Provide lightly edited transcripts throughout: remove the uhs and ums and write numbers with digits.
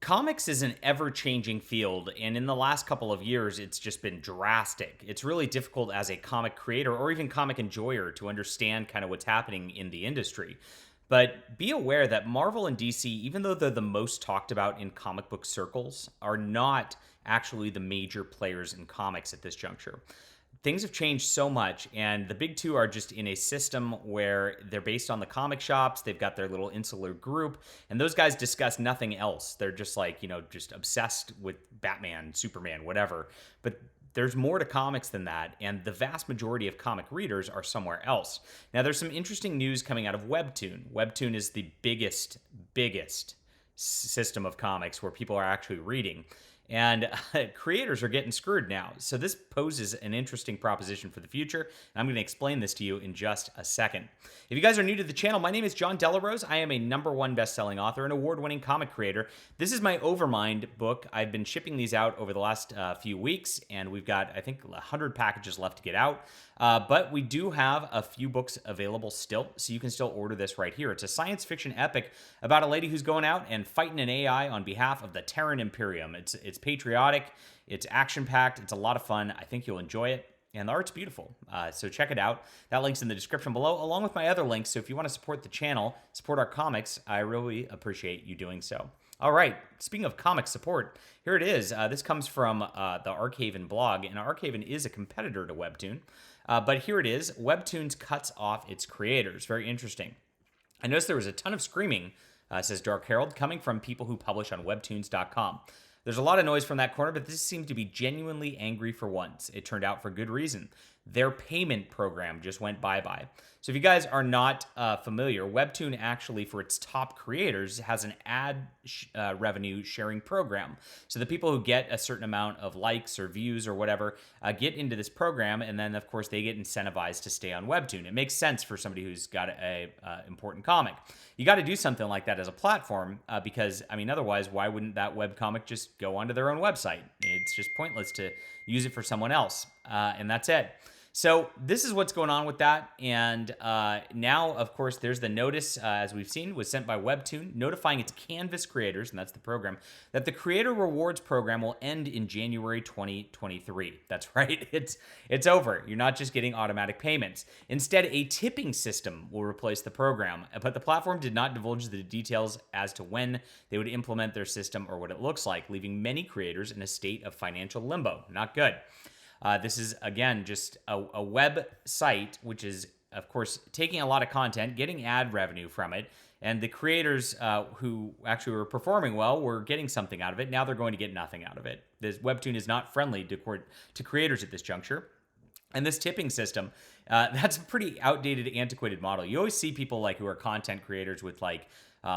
Comics is an ever-changing field, and in the last couple of years, it's just been drastic. It's really difficult as a comic creator or even comic enjoyer to understand kind of what's happening in the industry. But be aware that Marvel and DC, even though they're the most talked about in comic book circles, are not actually the major players in comics at this juncture. Things have changed so much, and the big two are just in a system where they're based on the comic shops. They've got their little insular group, and those guys discuss nothing else. They're just like, just obsessed with Batman, Superman, whatever. But there's more to comics than that, and the vast majority of comic readers are somewhere else. Now, there's some interesting news coming out of Webtoon. Webtoon is the biggest system of comics where people are actually reading. And creators are getting screwed now. So this poses an interesting proposition for the future. And I'm going to explain this to you in just a second. If you guys are new to the channel, my name is John Delarose. I am a #1 best-selling author and award-winning comic creator. This is my Overmind book. I've been shipping these out over the last few weeks, and we've got, I think, 100 packages left to get out. But we do have a few books available still, so you can still order this right here. It's a science fiction epic about a lady who's going out and fighting an AI on behalf of the Terran Imperium. It's patriotic, it's action-packed, it's a lot of fun. I think you'll enjoy it, and the art's beautiful. So check it out. That link's in the description below, along with my other links. So if you want to support the channel, support our comics, I really appreciate you doing so. All right, speaking of comic support, here it is. This comes from the Archaven blog, and Archaven is a competitor to Webtoon. But here it is. Webtoons cuts off its creators. Very interesting. I noticed there was a ton of screaming, says Dark Herald, coming from people who publish on webtoons.com. There's a lot of noise from that corner, but this seemed to be genuinely angry for once. It turned out for good reason. Their payment program just went bye-bye. So if you guys are not familiar, Webtoon actually, for its top creators, has an ad revenue sharing program. So the people who get a certain amount of likes or views or whatever get into this program, and then, of course, they get incentivized to stay on Webtoon. It makes sense for somebody who's got a important comic. You got to do something like that as a platform because, I mean, otherwise, why wouldn't that webcomic just go onto their own website? It's just pointless to use it for someone else, and that's it. So this is what's going on with that, and now, of course, there's the notice, as we've seen, was sent by Webtoon, notifying its Canvas creators, and that's the program, that the Creator Rewards program will end in January 2023. That's right, it's over. You're not just getting automatic payments. Instead, a tipping system will replace the program, but the platform did not divulge the details as to when they would implement their system or what it looks like, leaving many creators in a state of financial limbo. Not good. This is, again, just a web site, which is, of course, taking a lot of content, getting ad revenue from it, and the creators who actually were performing well were getting something out of it. Now they're going to get nothing out of it. This Webtoon is not friendly to creators at this juncture. And this tipping system, that's a pretty outdated, antiquated model. You always see people like who are content creators with like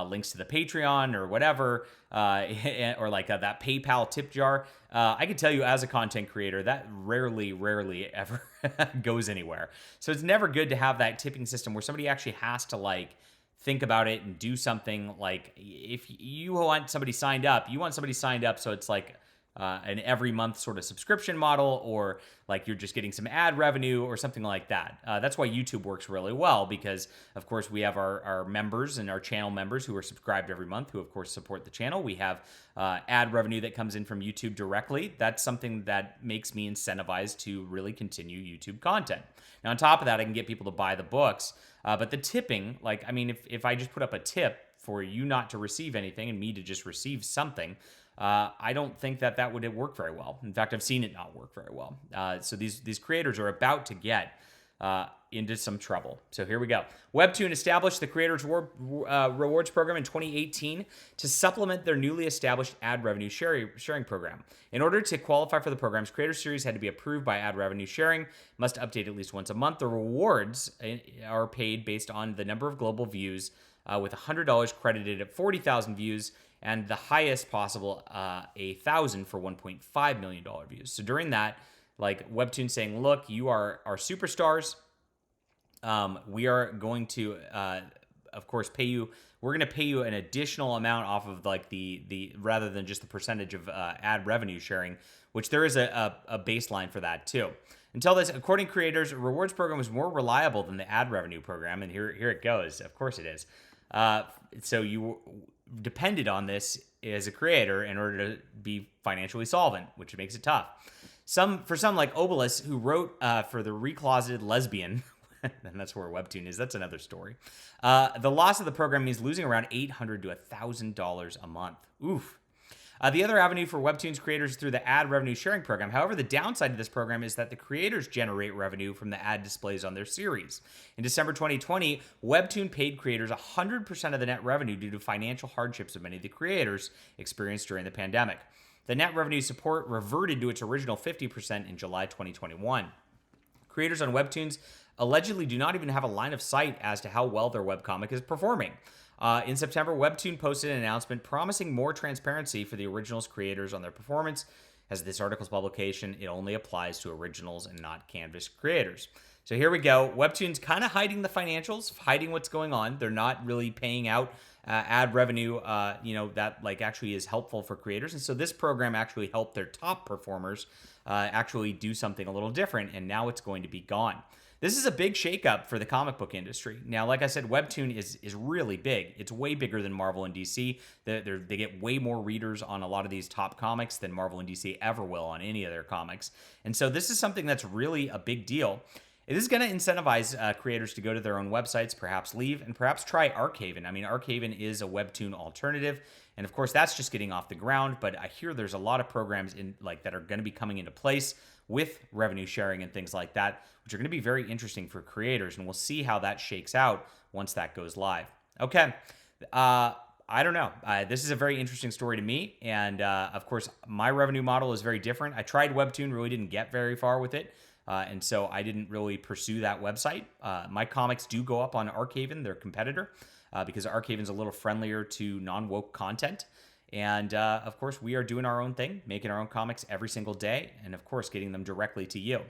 links to the Patreon or whatever, or like that PayPal tip jar. I can tell you as a content creator, that rarely ever goes anywhere. So it's never good to have that tipping system where somebody actually has to like think about it and do something. Like if you want somebody signed up, so it's like an every month sort of subscription model, or like you're just getting some ad revenue or something like that. That's why YouTube works really well because, of course, we have our members and our channel members who are subscribed every month who, of course, support the channel. We have ad revenue that comes in from YouTube directly. That's something that makes me incentivized to really continue YouTube content. Now, on top of that, I can get people to buy the books. But the tipping, like, I mean, if I just put up a tip for you not to receive anything and me to just receive something, I don't think that would work very well. In fact, I've seen it not work very well. So these creators are about to get into some trouble. So here we go. Webtoon established the Creators Rewards program in 2018 to supplement their newly established ad revenue sharing program. In order to qualify for the program's Creator Series had to be approved by ad revenue sharing, must update at least once a month. The rewards are paid based on the number of global views, with $100 credited at 40,000 views, and the highest possible, 1,000 for $1.5 million views. So during that, like Webtoon saying, look, you are our superstars. We are going to, of course, pay you. We're going to pay you an additional amount off of like the rather than just the percentage of ad revenue sharing, which there is a baseline for that too. Until this, according to creators, rewards program was more reliable than the ad revenue program, and here it goes. Of course it is. So depended on this as a creator in order to be financially solvent, which makes it tough. For some like Obelus, who wrote for the recloseted lesbian, and that's where Webtoon is. That's another story. The loss of the program means losing around $800 to $1,000 a month. Oof. The other avenue for Webtoon's creators is through the ad revenue sharing program. However, the downside of this program is that the creators generate revenue from the ad displays on their series. In December 2020, Webtoon paid creators 100% of the net revenue due to financial hardships of many of the creators experienced during the pandemic. The net revenue support reverted to its original 50% in July 2021. Creators on Webtoons allegedly do not even have a line of sight as to how well their webcomic is performing. In September, Webtoon posted an announcement promising more transparency for the original's creators on their performance. As this article's publication, it only applies to originals and not Canvas creators. So here we go. Webtoon's kind of hiding the financials, hiding what's going on. They're not really paying out ad revenue, that like actually is helpful for creators. And so this program actually helped their top performers actually do something a little different, and now it's going to be gone. This is a big shakeup for the comic book industry. Now, like I said, Webtoon is really big. It's way bigger than Marvel and DC. They get way more readers on a lot of these top comics than Marvel and DC ever will on any of their comics. And so this is something that's really a big deal. It is going to incentivize creators to go to their own websites, perhaps leave, and perhaps try Archaven. I mean, Archaven is a Webtoon alternative, and of course, that's just getting off the ground. But I hear there's a lot of programs that are going to be coming into place with revenue sharing and things like that, which are going to be very interesting for creators, and we'll see how that shakes out once that goes live. Okay. I don't know. This is a very interesting story to me, and of course, my revenue model is very different. I tried Webtoon, really didn't get very far with it. And so I didn't really pursue that website. My comics do go up on Archaven, their competitor, because Archaven's a little friendlier to non-woke content. And of course, we are doing our own thing, making our own comics every single day, and of course, getting them directly to you.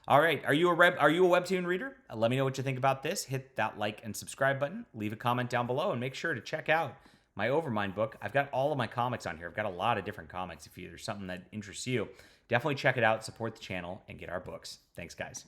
All right, are you a Webtoon reader? Let me know what you think about this. Hit that like and subscribe button. Leave a comment down below, and make sure to check out my Overmind book. I've got all of my comics on here. I've got a lot of different comics. If there's something that interests you, definitely check it out, support the channel, and get our books. Thanks, guys.